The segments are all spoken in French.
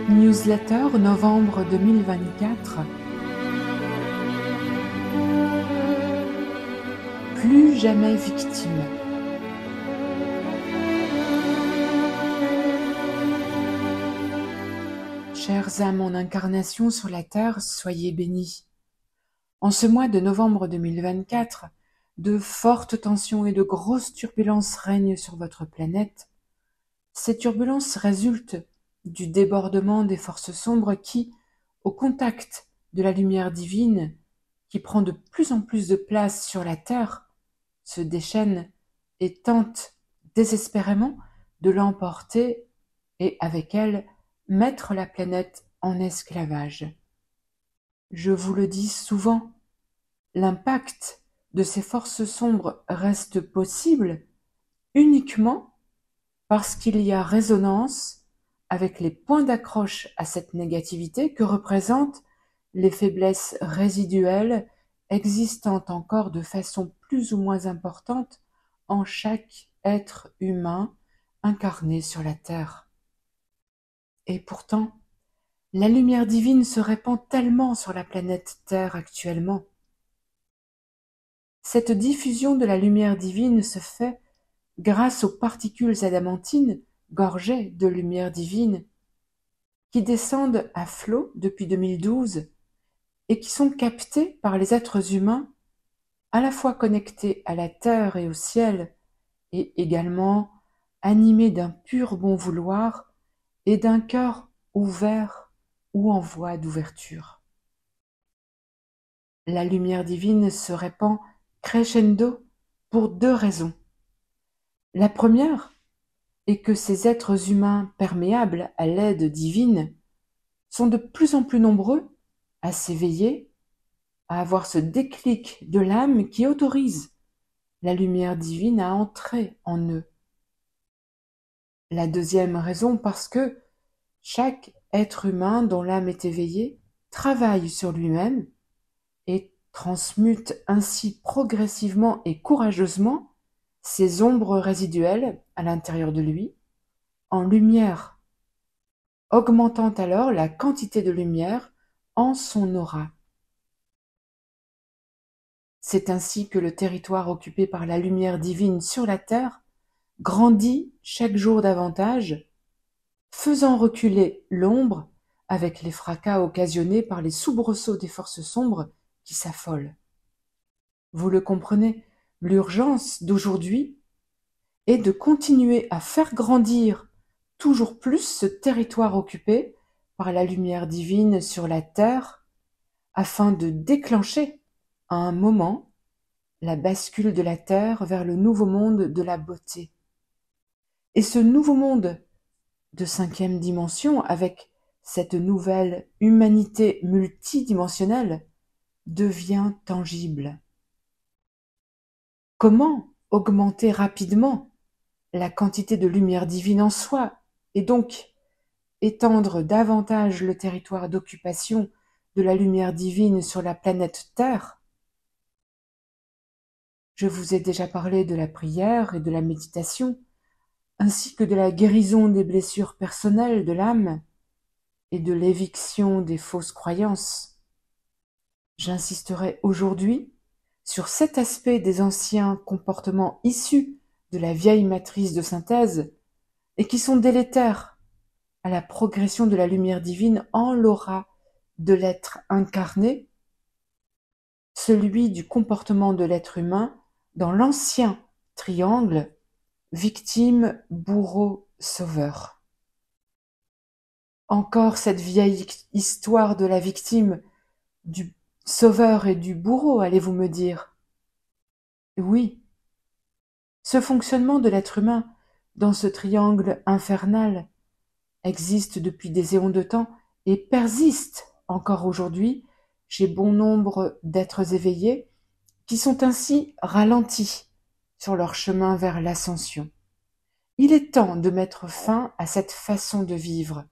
Newsletter novembre 2024. Plus jamais victime. Chères âmes en incarnation sur la terre, soyez bénis. En ce mois de novembre 2024, de fortes tensions et de grosses turbulences règnent sur votre planète. Ces turbulences résultent du débordement des forces sombres qui, au contact de la lumière divine, qui prend de plus en plus de place sur la terre, se déchaînent et tentent désespérément de l'emporter et, avec elle, mettre la planète en esclavage. Je vous le dis souvent, l'impact de ces forces sombres reste possible uniquement parce qu'il y a résonance avec les points d'accroche à cette négativité que représentent les faiblesses résiduelles existant encore de façon plus ou moins importante en chaque être humain incarné sur la Terre. Et pourtant, la lumière divine se répand tellement sur la planète Terre actuellement. Cette diffusion de la lumière divine se fait grâce aux particules adamantines gorgées de lumière divine qui descendent à flot depuis 2012 et qui sont captées par les êtres humains à la fois connectés à la terre et au ciel et également animés d'un pur bon vouloir et d'un cœur ouvert ou en voie d'ouverture. La lumière divine se répand crescendo pour deux raisons. La première est que ces êtres humains perméables à l'aide divine sont de plus en plus nombreux à s'éveiller, à avoir ce déclic de l'âme qui autorise la lumière divine à entrer en eux. La deuxième raison, parce que chaque être humain dont l'âme est éveillée travaille sur lui-même et transmute ainsi progressivement et courageusement ses ombres résiduelles à l'intérieur de lui en lumière, augmentant alors la quantité de lumière en son aura. C'est ainsi que le territoire occupé par la lumière divine sur la terre grandit chaque jour davantage, faisant reculer l'ombre avec les fracas occasionnés par les soubresauts des forces sombres qui s'affolent. Vous le comprenez, l'urgence d'aujourd'hui est de continuer à faire grandir toujours plus ce territoire occupé par la lumière divine sur la terre afin de déclencher à un moment la bascule de la terre vers le nouveau monde de la beauté. Et ce nouveau monde de 5e dimension, avec cette nouvelle humanité multidimensionnelle, devient tangible. Comment augmenter rapidement la quantité de lumière divine en soi et donc étendre davantage le territoire d'occupation de la lumière divine sur la planète Terre? Je vous ai déjà parlé de la prière et de la méditation, ainsi que de la guérison des blessures personnelles de l'âme et de l'éviction des fausses croyances. J'insisterai aujourd'hui sur cet aspect des anciens comportements issus de la vieille matrice de synthèse et qui sont délétères à la progression de la lumière divine en l'aura de l'être incarné, celui du comportement de l'être humain dans l'ancien triangle victime, bourreau, sauveur. Encore cette vieille histoire de la victime, du sauveur et du bourreau, allez-vous me dire? Oui, ce fonctionnement de l'être humain dans ce triangle infernal existe depuis des éons de temps et persiste encore aujourd'hui chez bon nombre d'êtres éveillés qui sont ainsi ralentis sur leur chemin vers l'ascension. Il est temps de mettre fin à cette façon de vivre.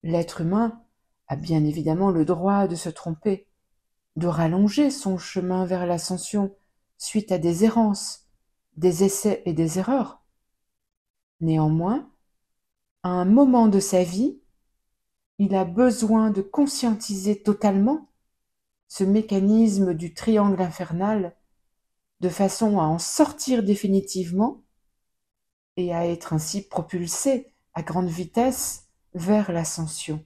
L'être humain a bien évidemment le droit de se tromper, de rallonger son chemin vers l'ascension suite à des errances, des essais et des erreurs. Néanmoins, à un moment de sa vie, il a besoin de conscientiser totalement ce mécanisme du triangle infernal de façon à en sortir définitivement et à être ainsi propulsé à grande vitesse vers l'ascension.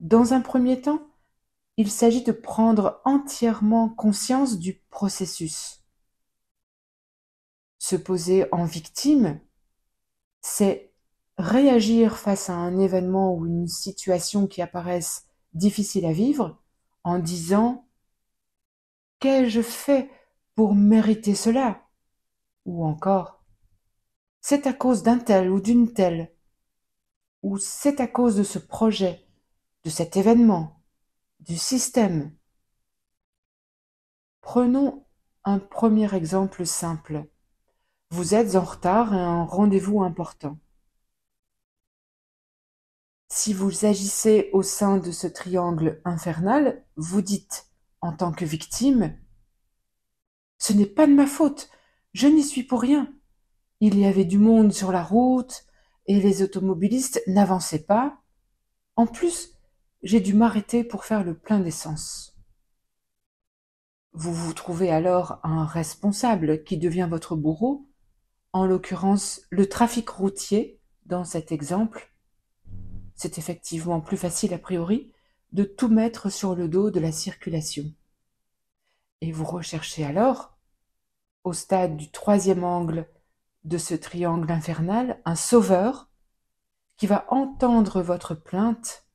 Dans un premier temps, il s'agit de prendre entièrement conscience du processus. Se poser en victime, c'est réagir face à un événement ou une situation qui apparaissent difficiles à vivre en disant « Qu'ai-je fait pour mériter cela ?» ou encore « C'est à cause d'un tel ou d'une telle » ou « C'est à cause de ce projet, de cet événement, du système. » Prenons un premier exemple simple. Vous êtes en retard à un rendez-vous important. Si vous agissez au sein de ce triangle infernal, vous dites, en tant que victime, « Ce n'est pas de ma faute, je n'y suis pour rien. Il y avait du monde sur la route et les automobilistes n'avançaient pas. En plus, j'ai dû m'arrêter pour faire le plein d'essence. » Vous vous trouvez alors un responsable qui devient votre bourreau, en l'occurrence le trafic routier dans cet exemple. C'est effectivement plus facile a priori de tout mettre sur le dos de la circulation. Et vous recherchez alors, au stade du troisième angle de ce triangle infernal, un sauveur qui va entendre votre plainte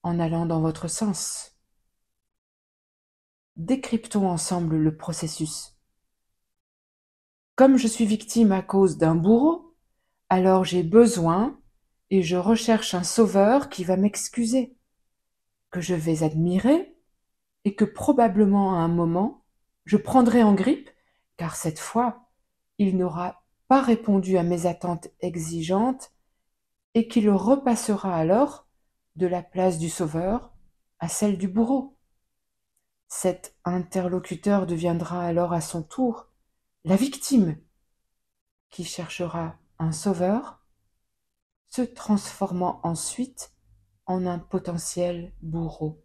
en allant dans votre sens. Décryptons ensemble le processus. Comme je suis victime à cause d'un bourreau, alors j'ai besoin et je recherche un sauveur qui va m'excuser, que je vais admirer et que probablement à un moment je prendrai en grippe, car cette fois il n'aura pas répondu à mes attentes exigeantes et qu'il repassera alors de la place du sauveur à celle du bourreau. Cet interlocuteur deviendra alors à son tour la victime, qui cherchera un sauveur, se transformant ensuite en un potentiel bourreau.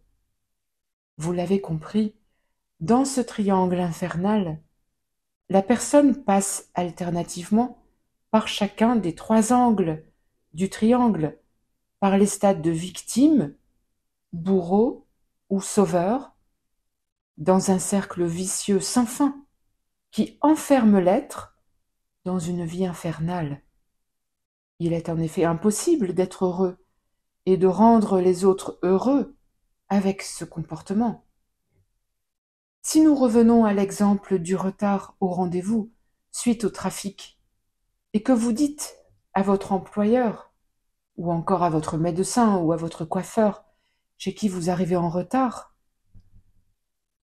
Vous l'avez compris, dans ce triangle infernal, la personne passe alternativement par chacun des trois angles du triangle, par les stades de victime, bourreau ou sauveur, dans un cercle vicieux sans fin qui enferme l'être dans une vie infernale. Il est en effet impossible d'être heureux et de rendre les autres heureux avec ce comportement. Si nous revenons à l'exemple du retard au rendez-vous suite au trafic, et que vous dites à votre employeur, ou encore à votre médecin ou à votre coiffeur, chez qui vous arrivez en retard,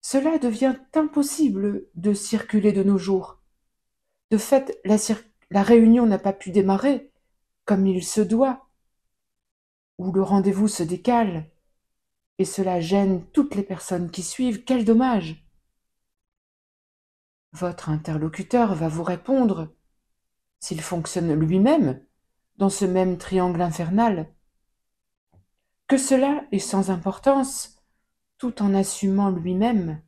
cela devient impossible de circuler de nos jours. De fait, la réunion n'a pas pu démarrer comme il se doit, ou le rendez-vous se décale, et cela gêne toutes les personnes qui suivent. Quel dommage! Votre interlocuteur va vous répondre, s'il fonctionne lui-même, dans ce même triangle infernal, que cela est sans importance, tout en assumant lui-même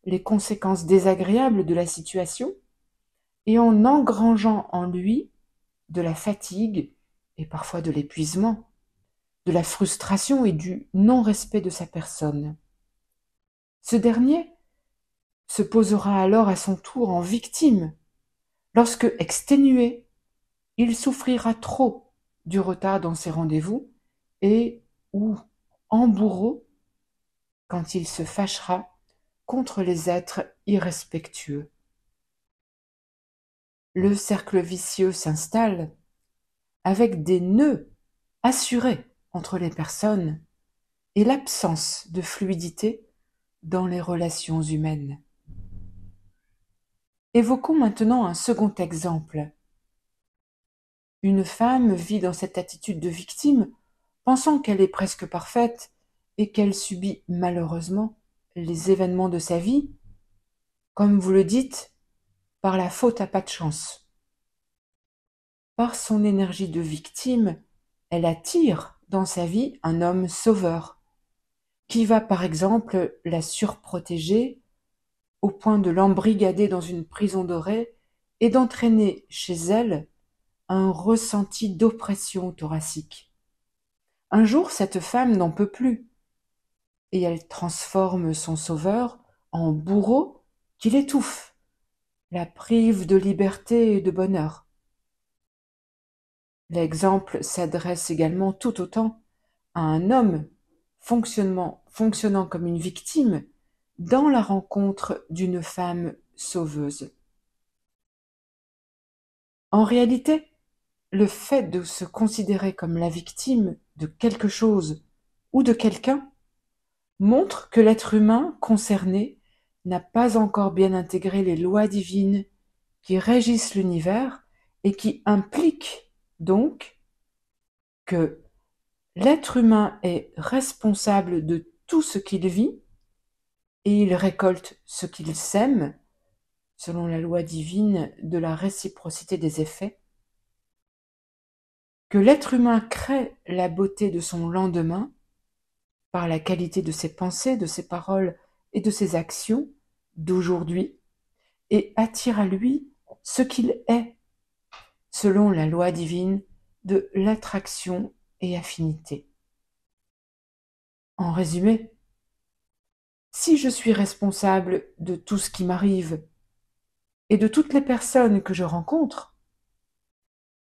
les conséquences désagréables de la situation et en engrangeant en lui de la fatigue et parfois de l'épuisement, de la frustration et du non-respect de sa personne. Ce dernier se posera alors à son tour en victime, lorsque, exténué, il souffrira trop du retard dans ses rendez-vous et ou en bourreau quand il se fâchera contre les êtres irrespectueux. Le cercle vicieux s'installe avec des nœuds assurés entre les personnes et l'absence de fluidité dans les relations humaines. Évoquons maintenant un second exemple. Une femme vit dans cette attitude de victime, pensant qu'elle est presque parfaite et qu'elle subit malheureusement les événements de sa vie, comme vous le dites, par la faute à pas de chance. Par son énergie de victime, elle attire dans sa vie un homme sauveur, qui va par exemple la surprotéger au point de l'embrigader dans une prison dorée et d'entraîner chez elle un ressenti d'oppression thoracique. Un jour, cette femme n'en peut plus, et elle transforme son sauveur en bourreau qui l'étouffe, la prive de liberté et de bonheur. L'exemple s'adresse également tout autant à un homme fonctionnant comme une victime dans la rencontre d'une femme sauveuse. En réalité, le fait de se considérer comme la victime de quelque chose ou de quelqu'un montre que l'être humain concerné n'a pas encore bien intégré les lois divines qui régissent l'univers et qui impliquent donc que l'être humain est responsable de tout ce qu'il vit et il récolte ce qu'il sème, selon la loi divine de la réciprocité des effets, que l'être humain crée la beauté de son lendemain par la qualité de ses pensées, de ses paroles et de ses actions d'aujourd'hui, et attire à lui ce qu'il est, selon la loi divine de l'attraction et affinité. En résumé, si je suis responsable de tout ce qui m'arrive et de toutes les personnes que je rencontre,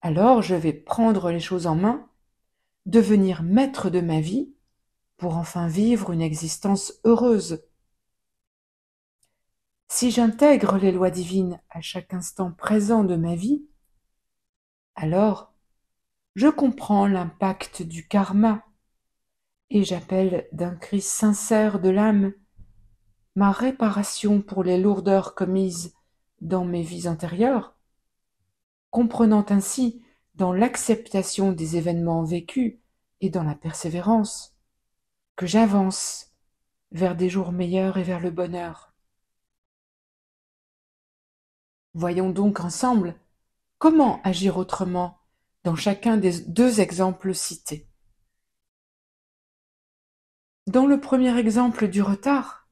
alors je vais prendre les choses en main, devenir maître de ma vie pour enfin vivre une existence heureuse. Si j'intègre les lois divines à chaque instant présent de ma vie, alors je comprends l'impact du karma et j'appelle d'un cri sincère de l'âme ma réparation pour les lourdeurs commises dans mes vies antérieures, comprenant ainsi dans l'acceptation des événements vécus et dans la persévérance que j'avance vers des jours meilleurs et vers le bonheur. Voyons donc ensemble comment agir autrement dans chacun des deux exemples cités. Dans le premier exemple du retard,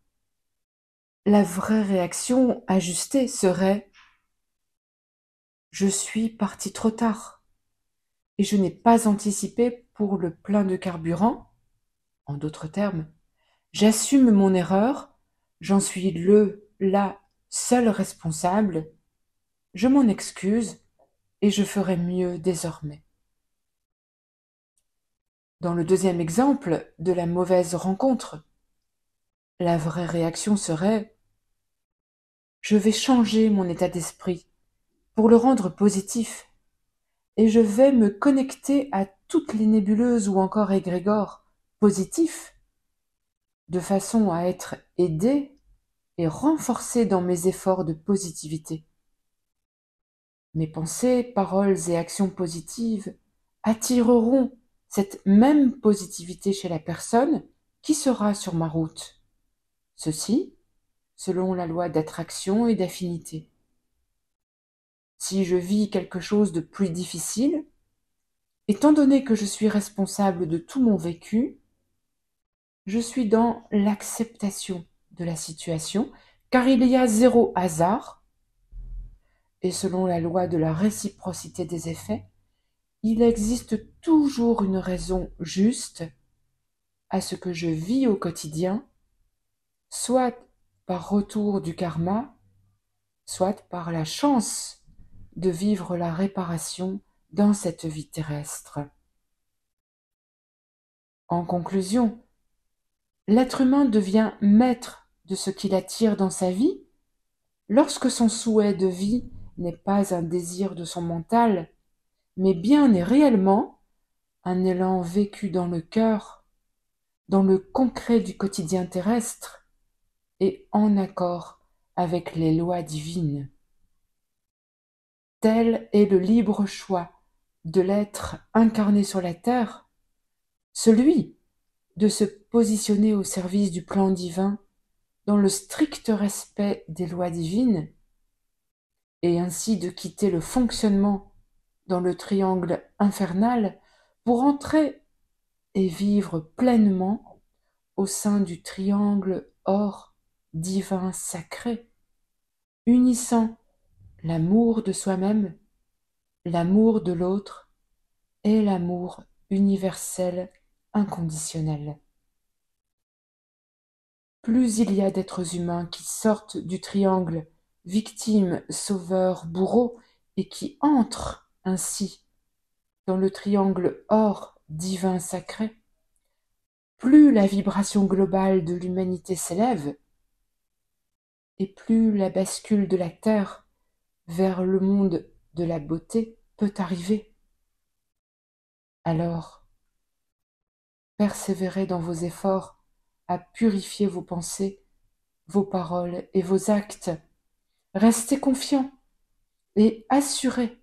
la vraie réaction ajustée serait « Je suis parti trop tard et je n'ai pas anticipé pour le plein de carburant ». En d'autres termes, j'assume mon erreur, j'en suis la seule responsable, je m'en excuse et je ferai mieux désormais. Dans le deuxième exemple de la mauvaise rencontre, la vraie réaction serait « Je vais changer mon état d'esprit pour le rendre positif et je vais me connecter à toutes les nébuleuses ou encore égrégores positifs de façon à être aidé et renforcé dans mes efforts de positivité. Mes pensées, paroles et actions positives attireront cette même positivité chez la personne qui sera sur ma route. Ceci, selon la loi d'attraction et d'affinité. Si je vis quelque chose de plus difficile, étant donné que je suis responsable de tout mon vécu, je suis dans l'acceptation de la situation, car il y a zéro hasard, et selon la loi de la réciprocité des effets, il existe toujours une raison juste à ce que je vis au quotidien, soit par retour du karma, soit par la chance de vivre la réparation dans cette vie terrestre. En conclusion, l'être humain devient maître de ce qu'il attire dans sa vie lorsque son souhait de vie n'est pas un désir de son mental, mais bien et réellement un élan vécu dans le cœur, dans le concret du quotidien terrestre et en accord avec les lois divines. Tel est le libre choix de l'être incarné sur la terre, celui de se positionner au service du plan divin dans le strict respect des lois divines et ainsi de quitter le fonctionnement dans le triangle infernal pour entrer et vivre pleinement au sein du triangle or divin sacré, unissant l'amour de soi-même, l'amour de l'autre et l'amour universel inconditionnel. Plus il y a d'êtres humains qui sortent du triangle victime, sauveur, bourreau, et qui entrent ainsi dans le triangle or divin sacré, plus la vibration globale de l'humanité s'élève, et plus la bascule de la Terre vers le monde de la beauté peut arriver. Alors, persévérez dans vos efforts à purifier vos pensées, vos paroles et vos actes. Restez confiants et assurés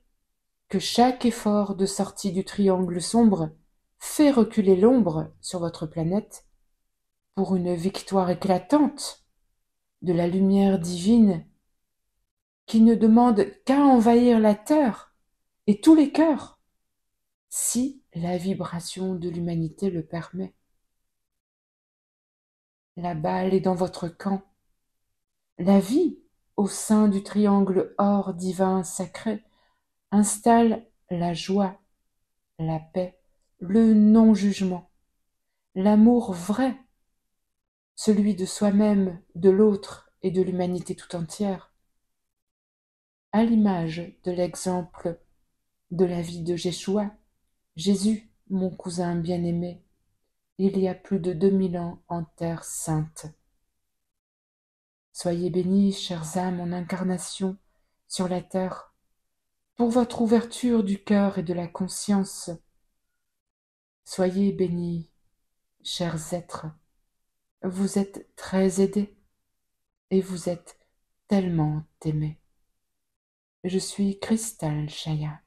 que chaque effort de sortie du triangle sombre fait reculer l'ombre sur votre planète pour une victoire éclatante de la lumière divine qui ne demande qu'à envahir la terre et tous les cœurs, si la vibration de l'humanité le permet. La balle est dans votre camp. La vie, au sein du triangle or divin sacré, installe la joie, la paix, le non-jugement, l'amour vrai, celui de soi-même, de l'autre et de l'humanité tout entière, à l'image de l'exemple de la vie de Jéchoua, Jésus, mon cousin bien-aimé, il y a plus de 2000 ans en terre sainte. Soyez bénis, chères âmes en incarnation sur la terre, pour votre ouverture du cœur et de la conscience. Soyez bénis, chers êtres, vous êtes très aidés et vous êtes tellement aimés. Je suis Cristal Chaya.